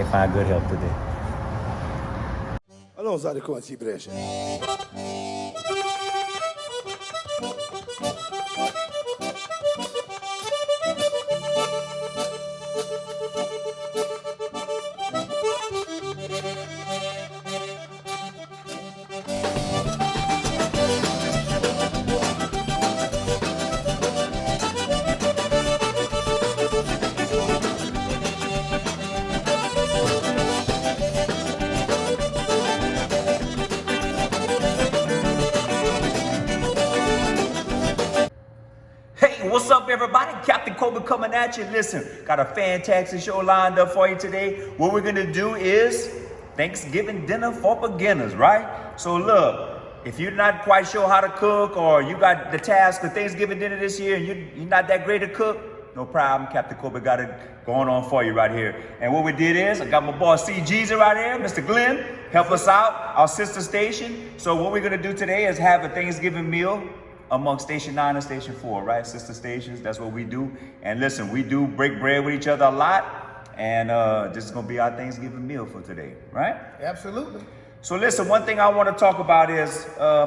Can't find good help today. Allons usare come si prece. What's up, everybody? Captain Kobe coming at you. Listen, got a fantastic show lined up for you today. What we're gonna do is Thanksgiving dinner for beginners, right? So look, if you're not quite sure how to cook, or you got the task of Thanksgiving dinner this year and you're not that great at cook, no problem. Captain Kobe got it going on for you right here. And what we did is, I got my boy CGZ right here, Mr. Glenn, help us out, our sister station. So what we're gonna do today is have a Thanksgiving meal among Station 9 and Station 4, right? Sister stations, that's what we do. And listen, we do break bread with each other a lot, and this is gonna be our Thanksgiving meal for today, right? Absolutely. So listen, one thing I wanna talk about is,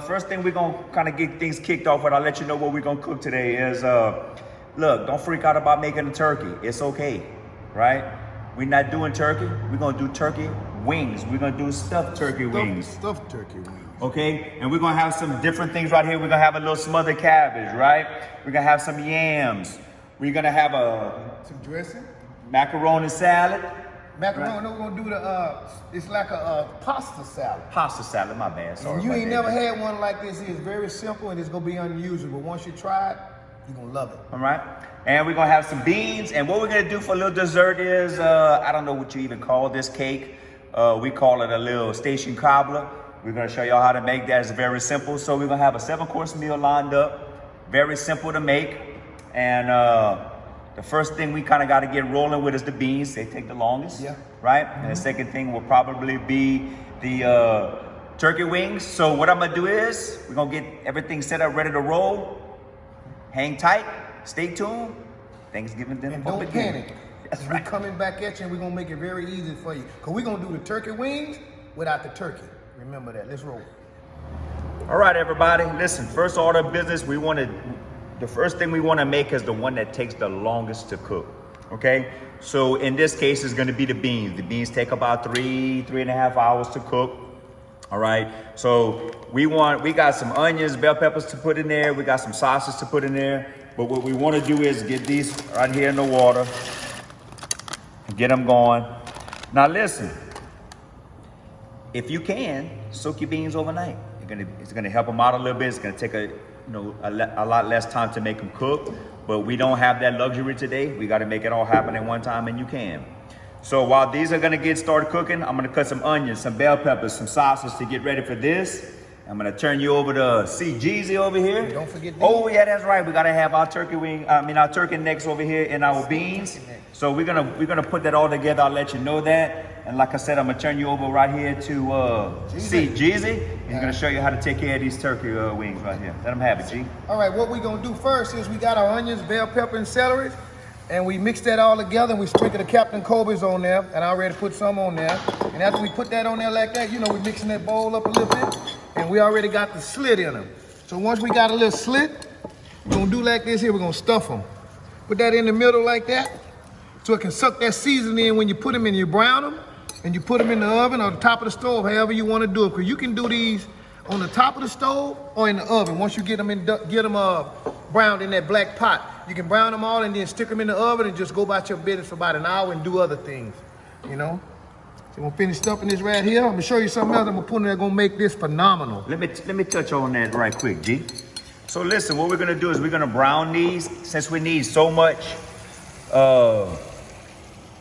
first thing we're gonna kinda get things kicked off with, I'll let you know what we're gonna cook today is, look, don't freak out about making a turkey. It's okay, right? We're not doing turkey, we're gonna do turkey wings. We're gonna do stuffed turkey wings. Stuffed turkey wings. Okay, and we're gonna have some different things right here. We're gonna have a little smothered cabbage, right? We're gonna have some yams. We're gonna have some dressing. Macaroni salad. Macaroni, right. No, we're gonna do the, it's like a pasta salad. Pasta salad, my bad, sorry. And you ain't never had one like this. It's very simple and it's gonna be unusual, but once you try it, you're gonna love it. All right, and we're gonna have some beans. And what we're gonna do for a little dessert is, I don't know what you even call this cake. We call it a little station cobbler. We're gonna show y'all how to make that. It's very simple. So we're gonna have a 7-course meal lined up. Very simple to make. And the first thing we kind of got to get rolling with is the beans. They take the longest, yeah. Right? And the second thing will probably be the turkey wings. So what I'm gonna do is, we're gonna get everything set up, ready to roll. Hang tight, stay tuned. Thanksgiving dinner. And don't panic. That's right. We're coming back at you and we're gonna make it very easy for you. Cause we're gonna do the turkey wings without the turkey. Remember that. Let's roll. All right, everybody. Listen, first order of business, the first thing we want to make is the one that takes the longest to cook. Okay? So in this case, it's going to be the beans. The beans take about 3.5 hours to cook. All right. So we got some onions, bell peppers to put in there. We got some sausage to put in there. But what we want to do is get these right here in the water and get them going. Now listen. If you can, soak your beans overnight. It's gonna help them out a little bit. It's gonna take a lot less time to make them cook, but we don't have that luxury today. We gotta make it all happen at one time, and you can. So while these are gonna get started cooking, I'm gonna cut some onions, some bell peppers, some sausage to get ready for this. I'm gonna turn you over to CGZ over here. Don't forget these. Oh yeah, that's right. We gotta have our our turkey necks over here and our beans. So we're gonna put that all together. I'll let you know that. And like I said, I'm gonna turn you over right here to CGZ. He's gonna show you how to take care of these turkey wings right here. Let him have it, G. All right, what we're gonna do first is we got our onions, bell pepper, and celery, and we mix that all together, and we sprinkle the Captain Kobe's on there, and I already put some on there. And after we put that on there like that, we're mixing that bowl up a little bit, and we already got the slit in them. So once we got a little slit, we're gonna do like this here, we're gonna stuff them. Put that in the middle like that, so it can suck that seasoning in when you put them in, you brown them, and you put them in the oven or the top of the stove, however you want to do it. Because you can do these on the top of the stove or in the oven. Once you get them browned in that black pot, you can brown them all and then stick them in the oven and just go about your business for about an hour and do other things, So we're gonna finish stuffing this right here. I'm gonna show you something else I'm gonna put in there gonna make this phenomenal. Let me touch on that right quick, G. So listen, what we're gonna do is we're gonna brown these. Since we need so much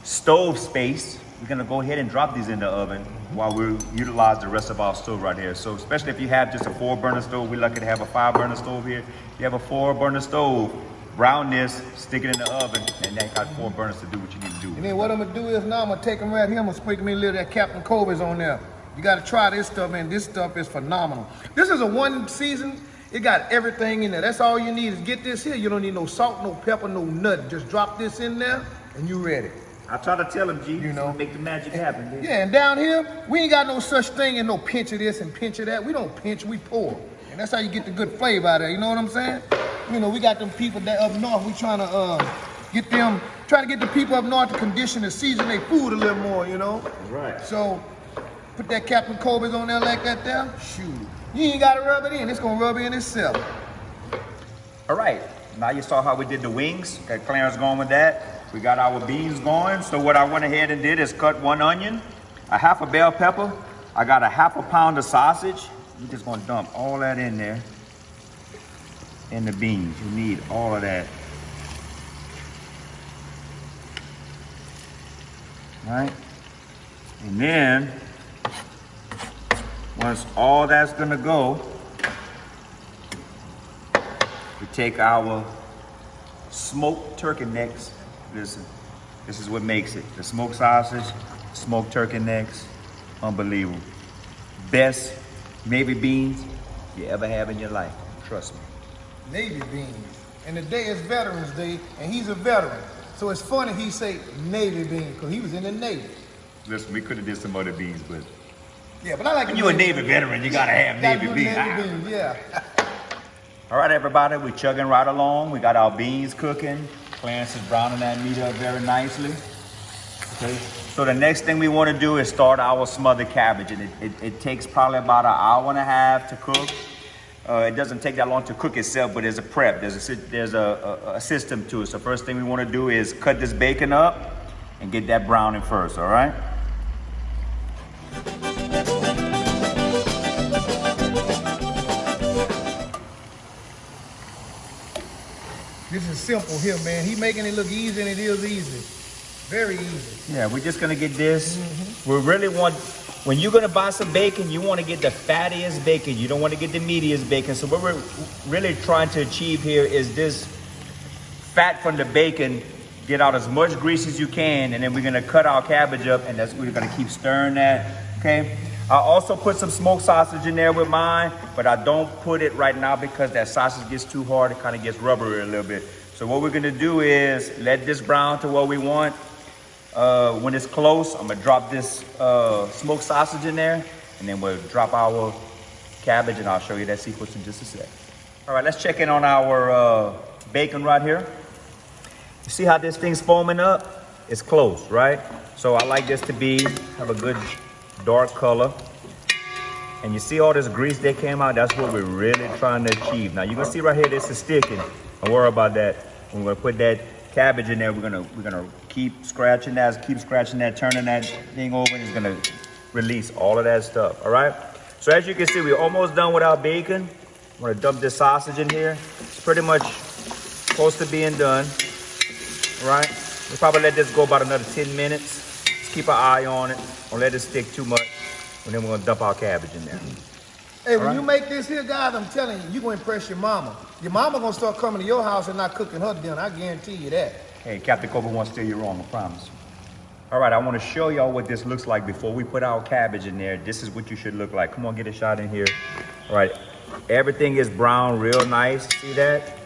stove space, we're gonna go ahead and drop these in the oven while we utilize the rest of our stove right here. So especially if you have just a 4-burner stove, we're lucky to have a 5-burner stove here. If you have a 4-burner stove, brown this, stick it in the oven, and then got 4 burners to do what you need to do. And then what I'm gonna do is now I'm gonna take them right here, I'm gonna sprinkle me a little of that Captain Kobe's on there. You gotta try this stuff, man. This stuff is phenomenal. This is a one season. It got everything in there. That's all you need is get this here. You don't need no salt, no pepper, no nothing. Just drop this in there and you ready. I try to tell him, G, You know. make the magic happen. Dude. Yeah, and down here, we ain't got no such thing as no pinch of this and pinch of that. We don't pinch, we pour. And that's how you get the good flavor out of it, you know what I'm saying? You know, we got them people that up north, we trying to try to get the people up north to condition and season their food a little more, you know? Right. So, put that Captain Kobe's on there like that there, shoot. You ain't gotta rub it in, it's gonna rub in itself. All right, now you saw how we did the wings. Got Clarence going with that. We got our beans going. So what I went ahead and did is cut 1 onion, a half a bell pepper. I got a half a pound of sausage. We're just gonna dump all that in there. In the beans, you need all of that. All right, and then once all that's gonna go, we take our smoked turkey necks. Listen, this is what makes it. The smoked sausage, smoked turkey necks, unbelievable. Best Navy beans you ever have in your life, trust me. Navy beans. And today is Veterans Day, and he's a veteran. So it's funny he say Navy beans, because he was in the Navy. Listen, we could have did some other beans, but Yeah, but I like when you're a Navy veteran, you gotta have Navy beans. Navy beans, yeah. All right, everybody, we're chugging right along. We got our beans cooking. Clarence is browning that meat up very nicely. Okay, so the next thing we want to do is start our smothered cabbage, and it takes probably about 1.5 hours to cook. It doesn't take that long to cook itself, but there's a prep, there's a system to it. So first thing we want to do is cut this bacon up and get that browning first, all right? This is simple here, man. He making it look easy, and it is easy. Very easy. Yeah, we're just gonna get this. We really want, when you're gonna buy some bacon, you wanna get the fattiest bacon. You don't wanna get the meatiest bacon. So what we're really trying to achieve here is this fat from the bacon, get out as much grease as you can, and then we're gonna cut our cabbage up, and we're gonna keep stirring that, okay? I also put some smoked sausage in there with mine, but I don't put it right now because that sausage gets too hard. It kind of gets rubbery a little bit. So what we're gonna do is let this brown to what we want. When it's close, I'm gonna drop this smoked sausage in there, and then we'll drop our cabbage, and I'll show you that sequence in just a sec. All right, let's check in on our bacon right here. You see how this thing's foaming up? It's close, right? So I like this to have a good dark color. And you see all this grease that came out? That's what we're really trying to achieve. Now you can see right here, this is sticking. Don't worry about that. When we're gonna put that cabbage in there, we're gonna keep scratching that, turning that thing over, and it's gonna release all of that stuff, all right? So as you can see, we're almost done with our bacon. I'm gonna dump this sausage in here. It's pretty much close to being done, all right? We'll probably let this go about another 10 minutes. Just keep an eye on it. Don't let it stick too much. And then we're gonna dump our cabbage in there. Hey, when you make this here, guys, I'm telling you, you're gonna impress your mama. Your mama gonna start coming to your house and not cooking her dinner. I guarantee you that. Hey, Captain Cobra won't steer you wrong, I promise. All right, I wanna show y'all what this looks like before we put our cabbage in there. This is what you should look like. Come on, get a shot in here. All right, everything is brown, real nice. See that?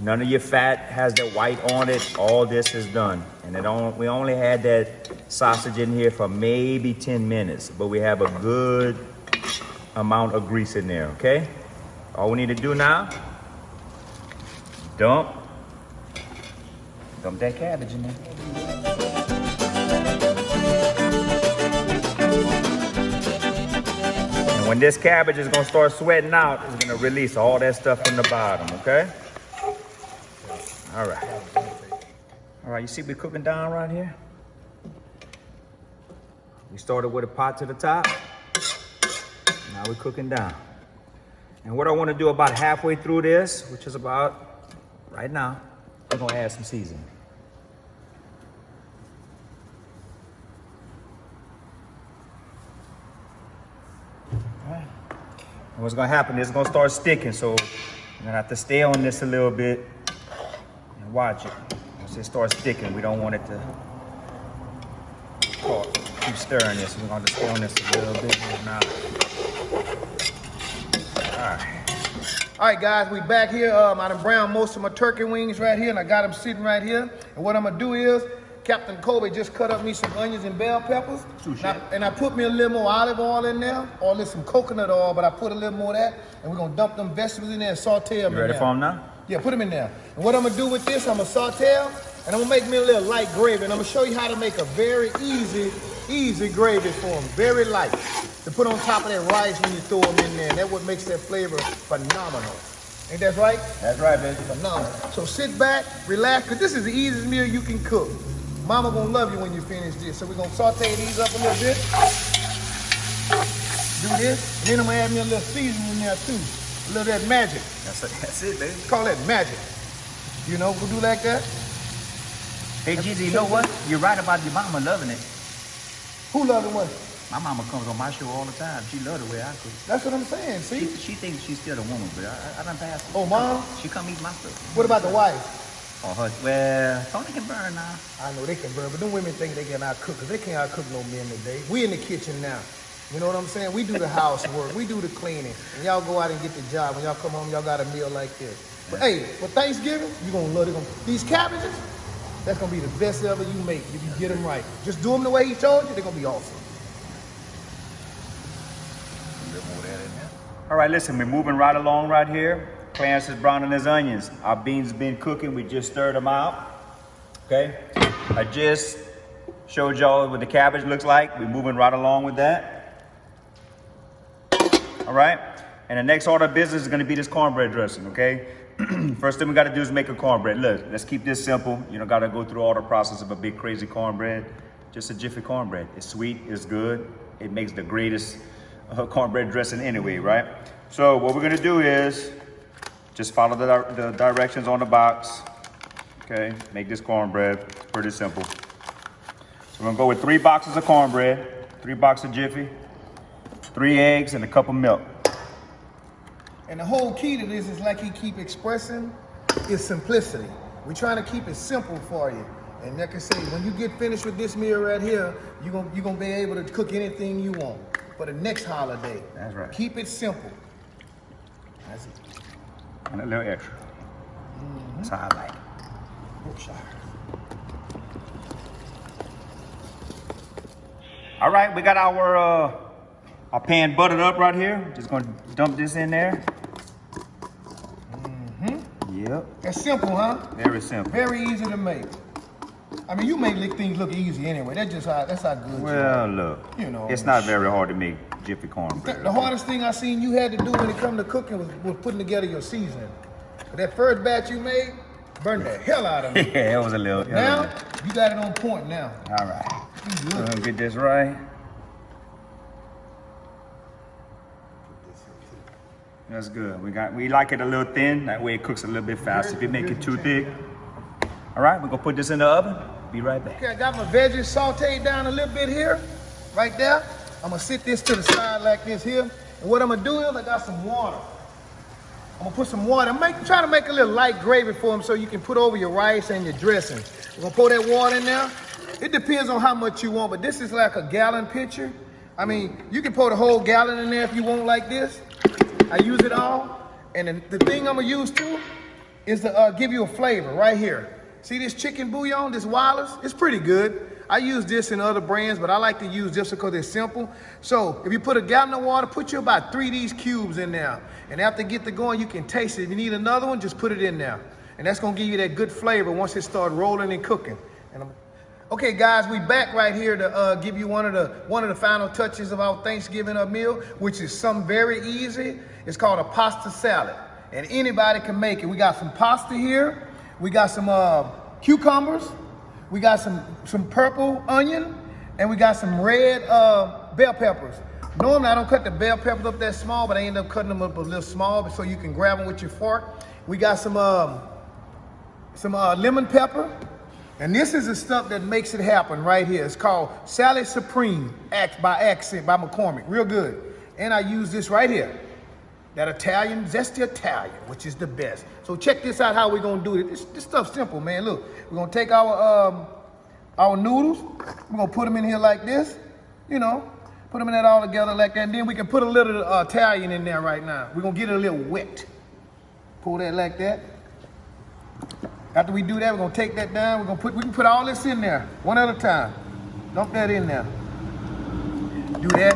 None of your fat has that white on it. All this is done. And we only had that sausage in here for maybe 10 minutes, but we have a good amount of grease in there, okay? All we need to do now, dump that cabbage in there. And when this cabbage is gonna start sweating out, it's gonna release all that stuff from the bottom, okay? All right. All right, you see we're cooking down right here? We started with a pot to the top. Now we're cooking down. And what I want to do about halfway through this, which is about right now, we're gonna add some seasoning. All right. And what's gonna happen is it's gonna start sticking, so you're gonna have to stay on this a little bit and watch it. Once it starts sticking, we don't want it to keep stirring this. We're gonna just stay on this a little bit now. All right, guys, we back here. I done browned most of my turkey wings right here, and I got them sitting right here. And what I'm gonna do is Captain Kobe just cut up me some onions and bell peppers. Touché. And I put me a little more olive oil in there, or a little some coconut oil, but I put a little more of that, and we're gonna dump them vegetables in there and saute them You in ready there. for them now? Yeah, put them in there. And what I'm gonna do with this, I'm gonna saute them, and I'm gonna make me a little light gravy, and I'm gonna show you how to make a very easy gravy for them, very light. To put on top of that rice when you throw them in there, and that's what makes that flavor phenomenal. Ain't that right? That's right, baby. Phenomenal. So sit back, relax, because this is the easiest meal you can cook. Mama gonna love you when you finish this. So we're gonna saute these up a little bit. Do this, and then I'm gonna add me a little seasoning in there too. A little of that magic. That's it, baby. Call that magic. You know, we'll do like that. Hey, Gigi, you know what? You're right about your mama loving it. Who loving what? My mama comes on my show all the time. She loves the way I cook. That's what I'm saying, see? She thinks she's still a woman, but I done passed her. Oh, mom? She come eat my stuff. What about the wife? Oh, her. Well, Tony can burn now. I know they can burn, but them women think they can out-cook, because they can't out-cook no men today. We in the kitchen now. You know what I'm saying? We do the housework. We do the cleaning. And y'all go out and get the job. When y'all come home, y'all got a meal like this. But hey, for Thanksgiving, you're going to love it. These cabbages, that's going to be the best ever you make if you get them right. Just do them the way he showed you, they're going to be awesome. All right, listen, we're moving right along right here. Clarence is browning his onions. Our beans have been cooking. We just stirred them out. Okay? I just showed y'all what the cabbage looks like. We're moving right along with that. All right? And the next order of business is going to be this cornbread dressing, okay? First thing we got to do is make a cornbread. Look, let's keep this simple. You don't got to go through all the process of a big crazy cornbread. Just a Jiffy cornbread. It's sweet, it's good. It makes the greatest cornbread dressing anyway, right? So what we're going to do is just follow the directions on the box. Okay, make this cornbread. It's pretty simple. So we're going to go with 3 boxes of cornbread, 3 boxes of Jiffy, 3 eggs, and a cup of milk. And the whole key to this is like he keep expressing, is simplicity. We're trying to keep it simple for you. And like I say, when you get finished with this meal right here, you're gonna be able to cook anything you want for the next holiday. That's right. Keep it simple. That's it. And a little extra. That's how I like it. All right, we got our pan buttered up right here. Just gonna dump this in there. Yep. That's simple, huh? Very simple. Very easy to make. I mean, you make things look easy anyway. That's how good you are. Well, look, You know, it's not very hard to make Jiffy cornbread. The hardest thing I seen you had to do when it come to cooking was putting together your seasoning. But that first batch you made burned the hell out of me. Yeah, it was a little. Now, you got it on point now. All right. So I'm gonna get this right. That's good. We like it a little thin. That way it cooks a little bit faster. If you make it too thick. All right, we're gonna put this in the oven. Be right back. Okay, I got my veggies sauteed down a little bit here, right there. I'm gonna sit this to the side like this here. And what I'm gonna do is I got some water. I'm gonna put some water. Try to make a little light gravy for them so you can put over your rice and your dressing. We're gonna pour that water in there. It depends on how much you want, but this is like a gallon pitcher. I mean, you can pour the whole gallon in there if you want like this. I use it all. And then the thing I'm gonna use too is to give you a flavor right here. See this chicken bouillon, this Wallace? It's pretty good. I use this in other brands, but I like to use this because it's simple. So if you put a gallon of water, put you about 3 of these cubes in there. And after it get to going, you can taste it. If you need another one, just put it in there. And that's gonna give you that good flavor once it starts rolling and cooking. Okay, guys, we back right here to give you one of the final touches of our Thanksgiving meal, which is something very easy. It's called a pasta salad, and anybody can make it. We got some pasta here. We got some cucumbers. We got some purple onion, and we got some red bell peppers. Normally, I don't cut the bell peppers up that small, but I end up cutting them up a little small so you can grab them with your fork. We got some lemon pepper. And this is the stuff that makes it happen right here. It's called Salad Supreme by McCormick. Real good. And I use this right here. That Italian, zesty Italian, which is the best. So check this out how we're gonna do it. This stuff's simple, man. Look, we're gonna take our noodles. We're gonna put them in here like this. You know, put them in that all together like that. And then we can put a little Italian in there right now. We're gonna get it a little wet. Pull that like that. After we do that, we're gonna take that down. We can put all this in there, one at a time. Dump that in there. Do that.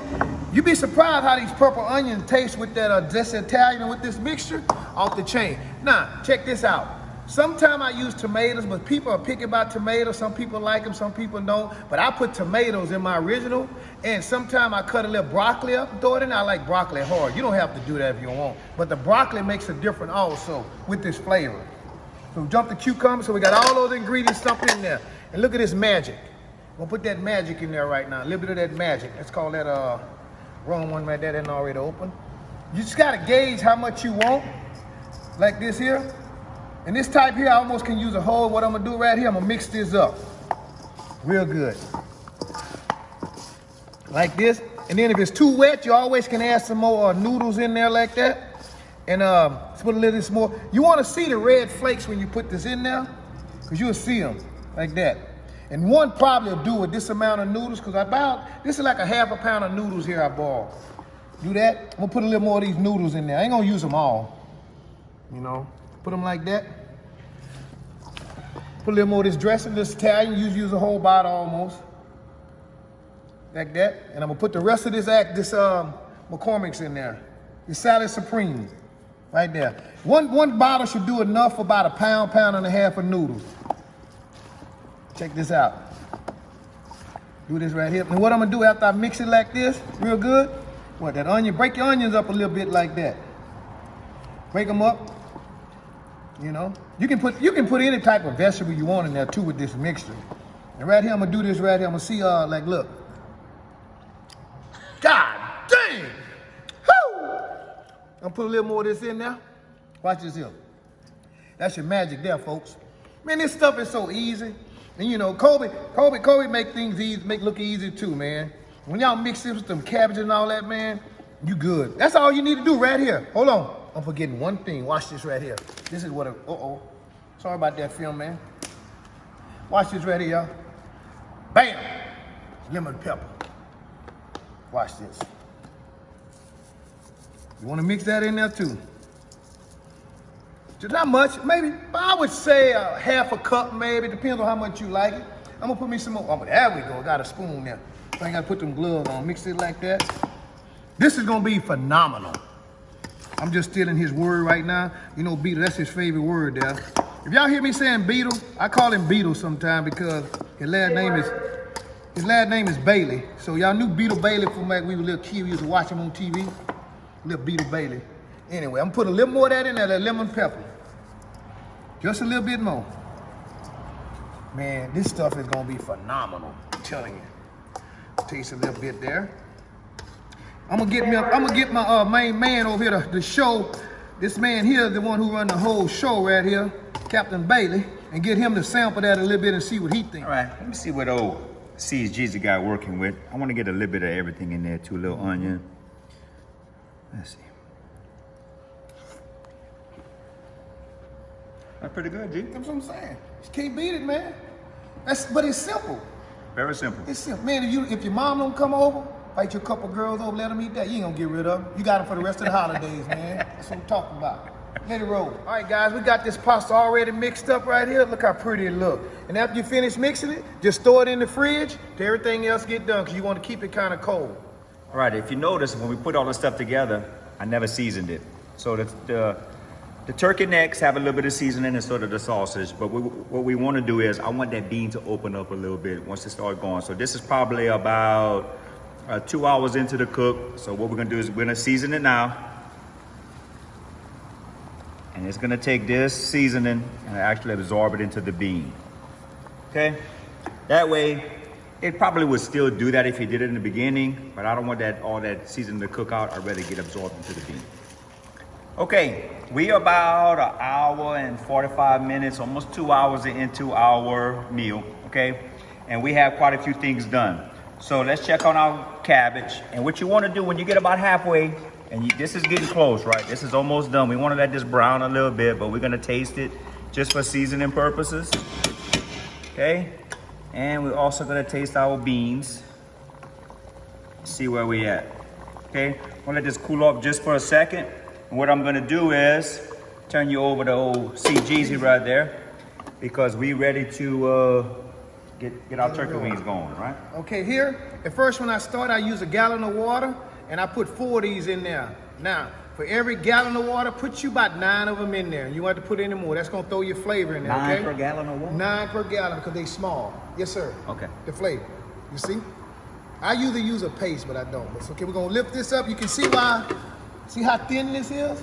You'd be surprised how these purple onions taste with that just Italian with this mixture off the chain. Now, check this out. Sometimes I use tomatoes, but people are picky about tomatoes. Some people like them, some people don't. But I put tomatoes in my original, and sometimes I cut a little broccoli up and throw it in. I like broccoli hard. You don't have to do that if you don't want. But the broccoli makes a difference also with this flavor. So jump the cucumber. So we got all those ingredients dumped in there. And look at this magic. We'll put that magic in there right now. A little bit of that magic. Let's call that wrong one right there. That's already open. You just gotta gauge how much you want. Like this here. And this type here, I almost can use a whole. What I'm gonna do right here, I'm gonna mix this up real good. Like this. And then if it's too wet, you always can add some more noodles in there like that. And let's put a little bit more. You wanna see the red flakes when you put this in there, because you'll see them like that. And one probably will do with this amount of noodles, because this is like a half a pound of noodles here I bought. Do that. I'm gonna put a little more of these noodles in there. I ain't gonna use them all, you know. Put them like that. Put a little more of this dressing, this Italian. Use a whole bottle almost. Like that. And I'm gonna put the rest of this McCormick's in there. The salad supreme, right there. One bottle should do enough for about a pound and a half of noodles. Check this out. Do this right here. And what I'm gonna do after I mix it like this, real good, that onion, break your onions up a little bit like that. Break them up. You know, you can put any type of vegetable you want in there too with this mixture. And right here, I'm gonna do this right here. I'm gonna see, like, look. God dang! Woo! I'm gonna put a little more of this in there. Watch this here. That's your magic there, folks. Man, this stuff is so easy. And you know, Kobe make things easy, look easy too, man. When y'all mix this with some cabbage and all that, man, you good. That's all you need to do right here. Hold on. I'm forgetting one thing. Watch this right here. This is what sorry about that film, man. Watch this right here, y'all. Bam! Lemon pepper. Watch this. You want to mix that in there too. Just not much, maybe. I would say half a cup, maybe. Depends on how much you like it. I'm gonna put me some more. Oh, but there we go. Got a spoon there. So I ain't gotta put them gloves on. Mix it like that. This is gonna be phenomenal. I'm just stealing his word right now. You know, Beetle, that's his favorite word there. If y'all hear me saying Beetle, I call him Beetle sometime because his last name is Bailey. So y'all knew Beetle Bailey from like we were little kids. We used to watch him on TV. Little Beetle Bailey. Anyway, I'm gonna put a little more of that in there, that lemon pepper. Just a little bit more. Man, this stuff is gonna be phenomenal. I'm telling you. Taste a little bit there. I'm gonna get my main man over here to show. This man here is the one who run the whole show right here, Captain Bailey, and get him to sample that a little bit and see what he thinks. All right, let me see what old seeds Jeezy got working with. I want to get a little bit of everything in there too. A little onion. Let's see. That's pretty good, G. That's what I'm saying. You can't beat it, man. But it's simple. Very simple. It's simple. Man, if your mom don't come over, invite your couple girls over, let them eat that. You ain't gonna get rid of them. You got them for the rest of the holidays, man. That's what I'm talking about. Let it roll. All right, guys, we got this pasta already mixed up right here. Look how pretty it look. And after you finish mixing it, just throw it in the fridge till everything else get done, because you want to keep it kind of cold. All right, if you notice, when we put all this stuff together, I never seasoned it. So the turkey necks have a little bit of seasoning and so do the sausage. But what we want to do is I want that bean to open up a little bit once it starts going. So this is probably about 2 hours into the cook. So what we're gonna do is we're gonna season it now. And it's gonna take this seasoning and actually absorb it into the bean. Okay? That way, it probably would still do that if you did it in the beginning, but I don't want all that seasoning to cook out. I'd rather get absorbed into the bean. Okay, we are about 1 hour and 45 minutes, almost 2 hours into our meal, okay? And we have quite a few things done. So let's check on our cabbage. And what you want to do when you get about halfway, and this is getting close, right? This is almost done. We want to let this brown a little bit, but we're going to taste it just for seasoning purposes, okay? And we're also going to taste our beans. See where we at, okay? I'm going to let this cool off just for a second. And what I'm going to do is turn you over to old CGZ right there. because we ready to get our turkey wings going, right? Okay, here, at first when I start, I use a gallon of water, and I put 4 of these in there. Now, for every gallon of water, put you about 9 of them in there. You want to put any more. That's going to throw your flavor in there, okay? 9 per gallon of water? 9 per gallon, because they small. Yes, sir. Okay. The flavor. You see? I usually use a paste, but I don't. But okay, we're going to lift this up. You can see why. See how thin this is?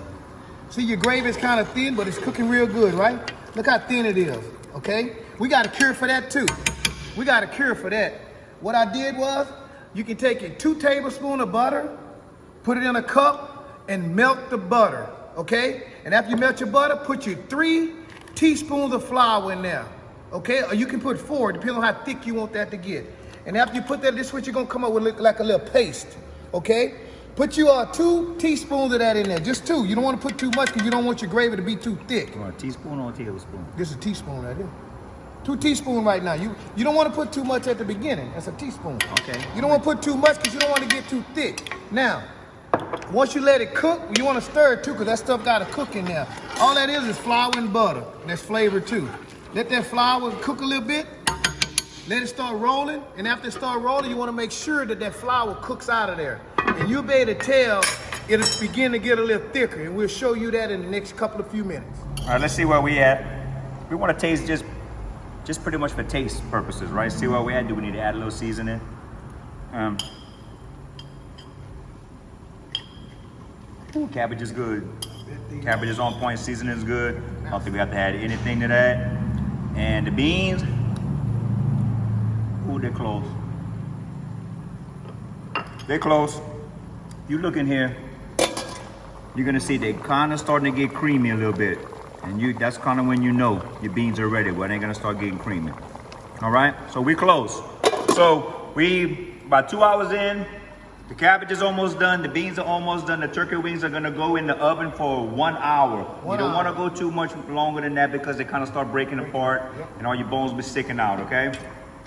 See, your gravy is kind of thin, but it's cooking real good, right? Look how thin it is, okay? We got a cure for that, too. We got a cure for that. What I did was, you can take your 2 tablespoons of butter, put it in a cup, and melt the butter, okay? And after you melt your butter, put your 3 teaspoons of flour in there, okay? Or you can put 4, depending on how thick you want that to get. And after you put that, this is what you're gonna come up with, look like a little paste, okay? Put you 2 teaspoons of that in there, just 2. You don't want to put too much because you don't want your gravy to be too thick. You want a teaspoon or a tablespoon? This is a teaspoon right here. 2 teaspoons right now. You don't want to put too much at the beginning. That's a teaspoon. Okay. You don't want to put too much because you don't want to get too thick. Now, once you let it cook, you want to stir it too because that stuff got to cook in there. All that is flour and butter. That's flavor too. Let that flour cook a little bit. Let it start rolling. And after it start rolling, you want to make sure that that flour cooks out of there. And you'll be able to tell it'll begin to get a little thicker. And we'll show you that in the next few minutes. All right, let's see where we at. We want to taste just pretty much for taste purposes, right? See where we at. Do we need to add a little seasoning? Cabbage is good. Cabbage is on point. Seasoning is good. I don't think we have to add anything to that. And the beans, ooh, they're close. They're close. You look in here, you're gonna see they kind of starting to get creamy a little bit. And that's kind of when you know your beans are ready, when they're gonna start getting creamy. All right, so we close. So we, about 2 hours in, the cabbage is almost done, the beans are almost done, the turkey wings are gonna go in the oven for 1 hour. You don't wanna go too much longer than that because they kind of start breaking apart and all your bones be sticking out, okay?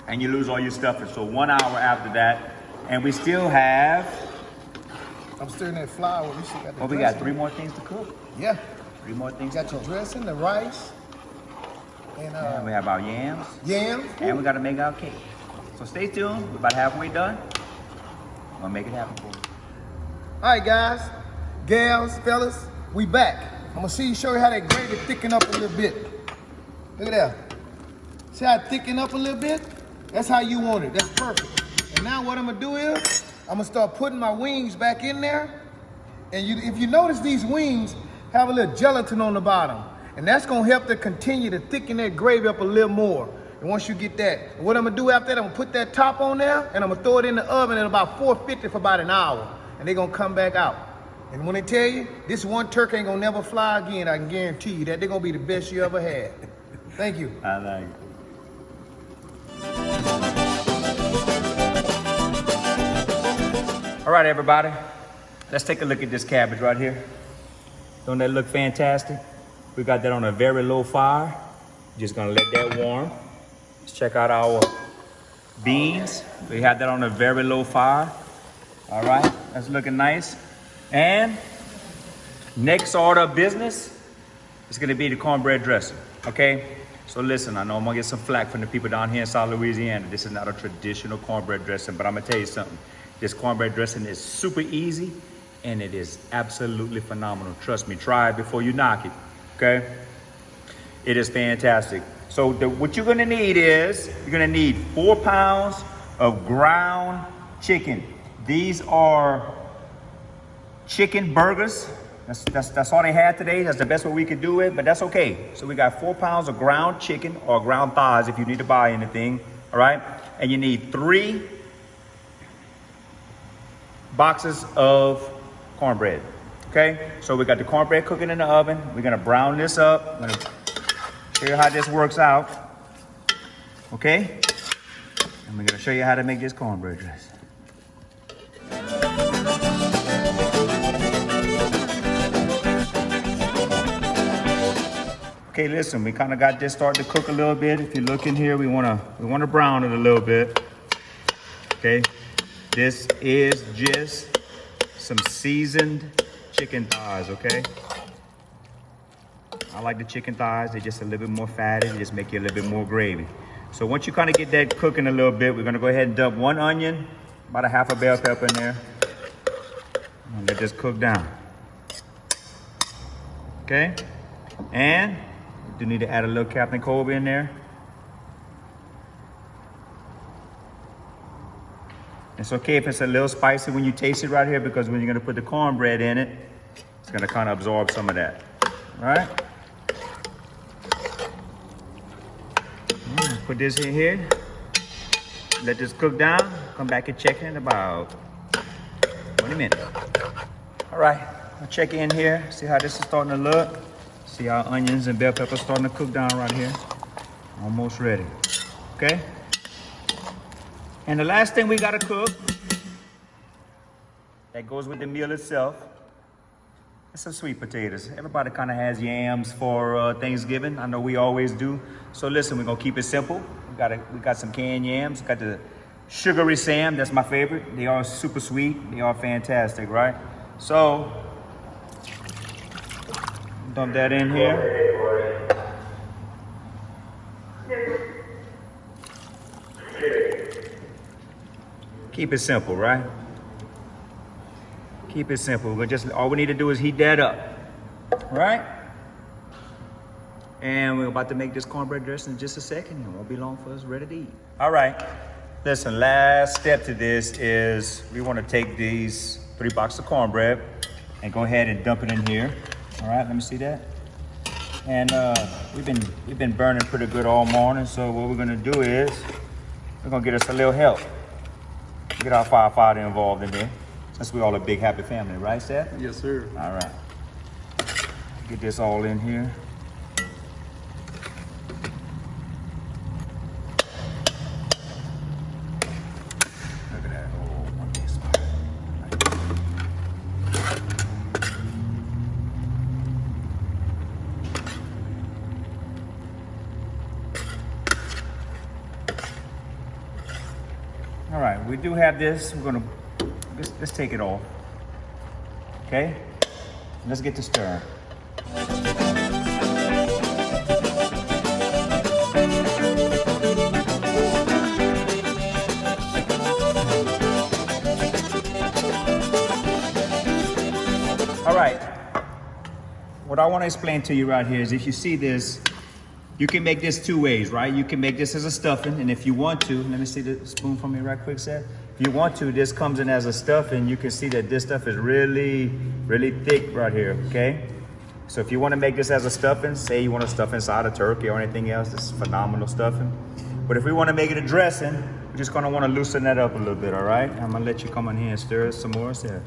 And you lose all your stuffing. So 1 hour after that, and we still have, I'm stirring that flour. we got 3 more things to cook. Yeah. 3 more things. You got your dressing, the rice, and we have our yams. Yams. And we got to make our cake. So stay tuned. We're about halfway done. I'm gonna make it happen for you. All right, guys, gals, fellas, we back. I'm gonna show you how that gravy thicken up a little bit. Look at that. See how it thicken up a little bit? That's how you want it. That's perfect. And now what I'm gonna do is I'm gonna start putting my wings back in there. And if you notice, these wings have a little gelatin on the bottom. And that's gonna help to continue to thicken that gravy up a little more. And once you get that, and what I'm gonna do after that, I'm gonna put that top on there and I'm gonna throw it in the oven at about 450 for about an hour. And they're gonna come back out. And when they tell you, this one turkey ain't gonna never fly again, I can guarantee you that they're gonna be the best you ever had. Thank you. I like it. All right, everybody. Let's take a look at this cabbage right here. Don't that look fantastic? We got that on a very low fire. Just gonna let that warm. Let's check out our beans. We have that on a very low fire. All right, that's looking nice. And next order of business is gonna be the cornbread dressing, okay? So listen, I know I'm gonna get some flack from the people down here in South Louisiana. This is not a traditional cornbread dressing, but I'm gonna tell you something. This cornbread dressing is super easy and it is absolutely phenomenal. Trust me, try it before you knock it, okay? It is fantastic. So what you're gonna need is, you're gonna need 4 pounds of ground chicken. These are chicken burgers. That's all they had today. That's the best way we could do it, but that's okay. So we got 4 pounds of ground chicken or ground thighs if you need to buy anything, all right? And you need 3 boxes of cornbread, okay? So we got the cornbread cooking in the oven. We're gonna brown this up. I'm gonna show you how this works out, okay? And we're gonna show you how to make this cornbread dressing. Okay, listen, we kind of got this starting to cook a little bit. If you look in here, we wanna brown it a little bit. Okay, this is just some seasoned chicken thighs. Okay, I like the chicken thighs. They're just a little bit more fatty. They just make you a little bit more gravy. So once you kind of get that cooking a little bit, we're gonna go ahead and dump 1 onion, about a half a bell pepper in there. And let this cook down. Okay? And we do need to add a little Captain Colby in there. It's okay if it's a little spicy when you taste it right here, because when you're gonna put the cornbread in it, it's gonna kind of absorb some of that. All right? Put this in here. Let this cook down. Come back and check in about 20 minutes. All right, I'll check in here. See how this is starting to look. See how onions and bell peppers starting to cook down right here. Almost ready. Okay? And the last thing we gotta cook, that goes with the meal itself, is some sweet potatoes. Everybody kind of has yams for Thanksgiving. I know we always do. So listen, we're gonna keep it simple. We got some canned yams. Got the sugary Sam, that's my favorite. They are super sweet. They are fantastic, right? So, dump that in here. Keep it simple, right? Keep it simple. All we need to do is heat that up, right? And we're about to make this cornbread dressing in just a second. It won't be long for us ready to eat. All right. Listen, last step to this is we want to take these 3 boxes of cornbread and go ahead and dump it in here. All right, let me see that. And we've been burning pretty good all morning. So what we're gonna do is we're gonna get us a little help. Get our firefighter involved in there, since we're all a big happy family, right, Seth? Yes, sir. All right. Get this all in here. Look at that. Oh, one piece. All right, we do have this. We're gonna let's take it off. Okay, let's get to stirring. All right, what I want to explain to you right here is, if you see this, you can make this 2 ways, right? You can make this as a stuffing, and if you want to, let me see the spoon for me right quick, Seth. If you want to, this comes in as a stuffing. You can see that this stuff is really, really thick right here, okay? So if you want to make this as a stuffing, say you want to stuff inside a turkey or anything else, this is phenomenal stuffing. But if we want to make it a dressing, we're just going to want to loosen that up a little bit, all right? I'm going to let you come in here and stir it some more, Seth.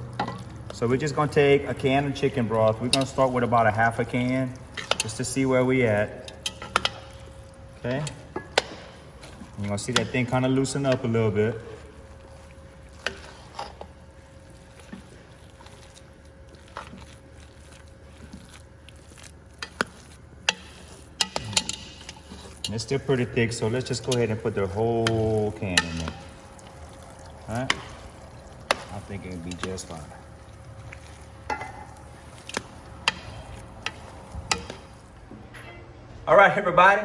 So we're just going to take a can of chicken broth. We're going to start with about a half a can, just to see where we at. Okay, you're gonna see that thing kind of loosen up a little bit. And it's still pretty thick, so let's just go ahead and put the whole can in there. All right, I think it'll be just fine. All right, everybody.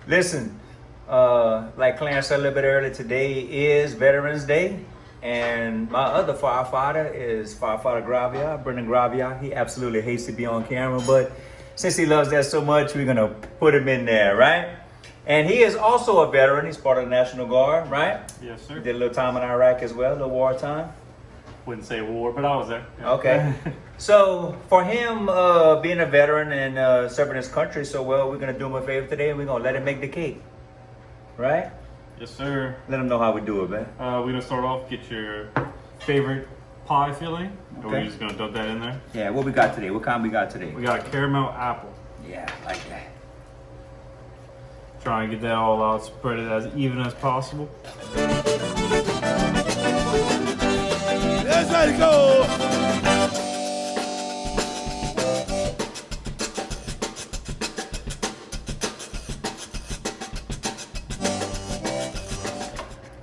Listen, like Clarence said a little bit earlier, today is Veterans Day, and my other firefighter is Firefighter Gravia, Brendan Gravia. He absolutely hates to be on camera, but since he loves that so much, we're gonna put him in there, right? And he is also a veteran. He's part of the National Guard, right? Yes, sir. He did a little time in Iraq as well, a little wartime. Wouldn't say war, but I was there. Yeah. Okay. So for him, being a veteran and serving his country so well, we're gonna do him a favor today, and we're gonna let him make the cake, right? Yes, sir. Let him know how we do it, man. We're gonna start off. Get your favorite pie filling. And Okay. we're just gonna dump that in there. Yeah, what we got today? What kind we got today? We got a caramel apple. Yeah, I like that. Try and get that all out. Spread it as even as possible. Let's let it go.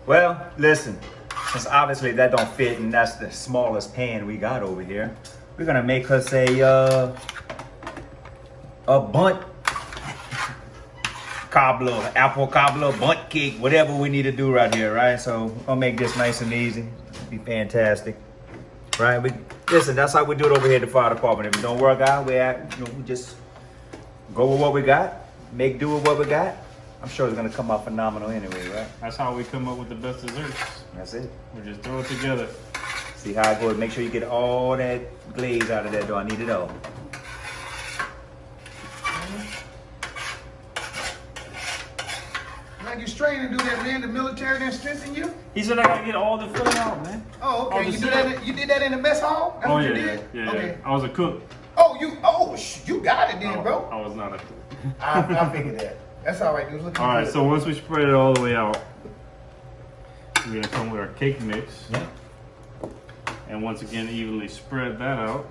Well, listen, since obviously that don't fit and that's the smallest pan we got over here, we're gonna make us a a bundt cobbler, apple cobbler, bundt cake, whatever we need to do right here, right? So I'll make this nice and easy. It'll be fantastic, right? Listen, that's how we do it over here at the fire department. If it don't work out, we just go with what we got, make do with what we got. I'm sure it's gonna come out phenomenal anyway, right? That's how we come up with the best desserts. That's it. We just throw it together. See how it goes. Make sure you get all that glaze out of that, though. I need it all. Like you strain and do that, man. The military didn't strengthen you. He said I gotta get all the filling out, man. Oh, All okay. the You did that in the mess hall. That's Oh what yeah, you yeah, did? yeah, Okay. yeah. I was a cook. Oh, you got it then, bro. I was not a cook. I figured that. That's all right. It was looking All right, good. so once we spread it all the way out, we're gonna come with our cake mix. Yeah. And once again, evenly spread that out.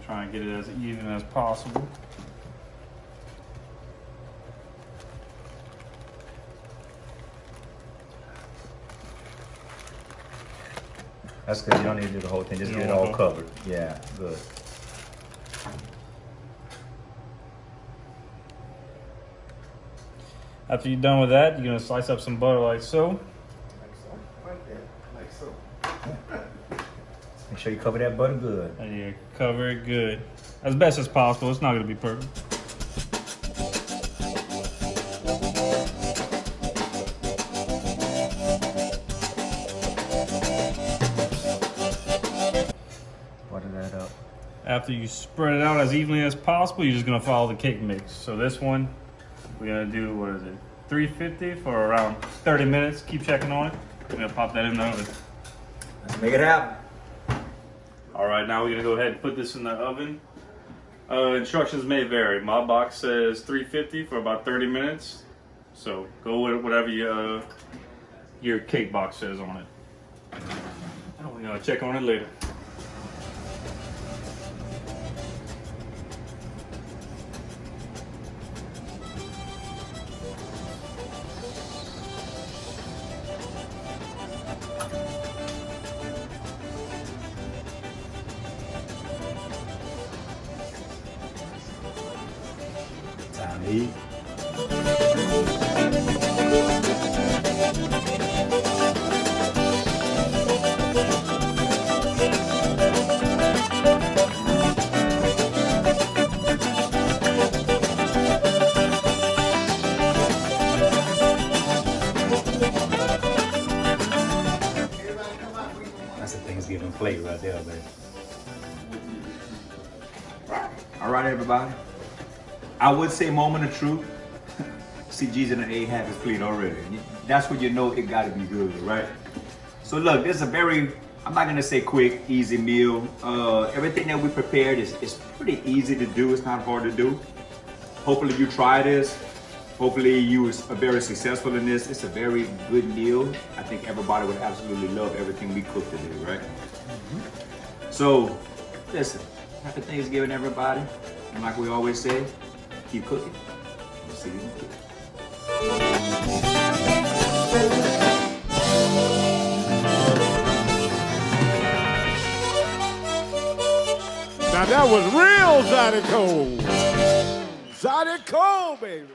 Try and get it as even as possible. That's good. You don't need to do the whole thing. Just get it all covered. Yeah, good. After you're done with that, you're gonna slice up some butter like so. Like so. Like that. Like so. Make sure you cover that butter good. And you cover it good. As best as possible. It's not gonna be perfect. Butter that up. After you spread it out as evenly as possible, you're just gonna follow the cake mix. So this one, we're gonna do, what is it, 350 for around 30 minutes. Keep checking on it. We're gonna pop that in the oven. Let's make it happen. All right, now we're gonna go ahead and put this in the oven. Instructions may vary. My box says 350 for about 30 minutes. So go with whatever your cake box says on it. And we're gonna check on it later. Time to eat. That's a Thanksgiving plate right there, baby. All right, everybody. I would say moment of truth. See, Jesus and A have his plate already. That's when you know it got to be good, right? So look, this is a very, I'm not gonna say quick, easy meal. Everything that we prepared is pretty easy to do. It's not hard to do. Hopefully you try this. Hopefully you are very successful in this. It's a very good meal. I think everybody would absolutely love everything we cooked today, right? So, listen, happy Thanksgiving, everybody. And like we always say, keep cooking. We'll see you in the kitchen. Now that was real Zydeco. Zydeco, baby.